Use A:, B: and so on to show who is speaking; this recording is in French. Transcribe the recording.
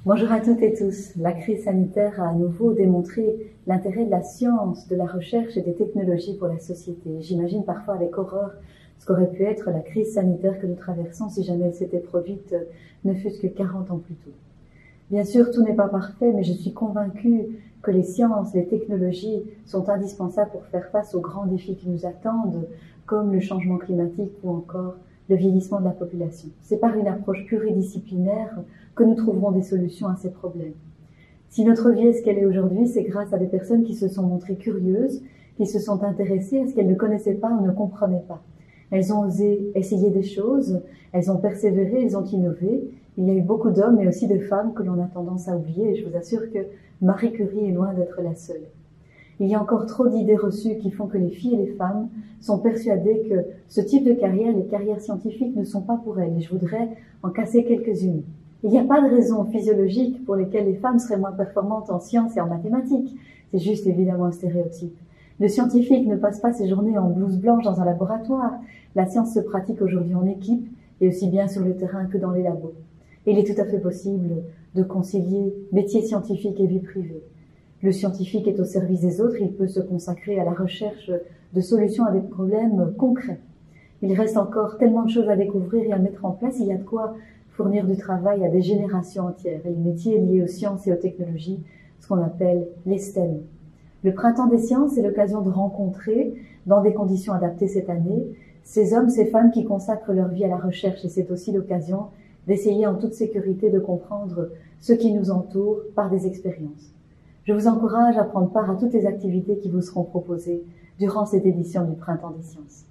A: Bonjour à toutes et tous. La crise sanitaire a à nouveau démontré l'intérêt de la science, de la recherche et des technologies pour la société. J'imagine parfois avec horreur ce qu'aurait pu être la crise sanitaire que nous traversons si jamais elle s'était produite ne fût-ce que 40 ans plus tôt. Bien sûr, tout n'est pas parfait, mais je suis convaincue que les sciences, les technologies sont indispensables pour faire face aux grands défis qui nous attendent, comme le changement climatique ou encore le vieillissement de la population. C'est par une approche pluridisciplinaire que nous trouverons des solutions à ces problèmes. Si notre vie est ce qu'elle est aujourd'hui, c'est grâce à des personnes qui se sont montrées curieuses, qui se sont intéressées à ce qu'elles ne connaissaient pas ou ne comprenaient pas. Elles ont osé essayer des choses, elles ont persévéré, elles ont innové. Il y a eu beaucoup d'hommes mais aussi de femmes que l'on a tendance à oublier et je vous assure que Marie Curie est loin d'être la seule. Il y a encore trop d'idées reçues qui font que les filles et les femmes sont persuadées que ce type de carrière, les carrières scientifiques, ne sont pas pour elles. Et je voudrais en casser quelques-unes. Il n'y a pas de raison physiologique pour lesquelles les femmes seraient moins performantes en sciences et en mathématiques. C'est juste évidemment un stéréotype. Le scientifique ne passe pas ses journées en blouse blanche dans un laboratoire. La science se pratique aujourd'hui en équipe et aussi bien sur le terrain que dans les labos. Et il est tout à fait possible de concilier métier scientifique et vie privée. Le scientifique est au service des autres, il peut se consacrer à la recherche de solutions à des problèmes concrets. Il reste encore tellement de choses à découvrir et à mettre en place, il y a de quoi fournir du travail à des générations entières. Et les métiers liés aux sciences et aux technologies, ce qu'on appelle les STEM. Le Printemps des sciences est l'occasion de rencontrer, dans des conditions adaptées cette année, ces hommes, ces femmes qui consacrent leur vie à la recherche. Et c'est aussi l'occasion d'essayer en toute sécurité de comprendre ce qui nous entoure par des expériences. Je vous encourage à prendre part à toutes les activités qui vous seront proposées durant cette édition du Printemps des sciences.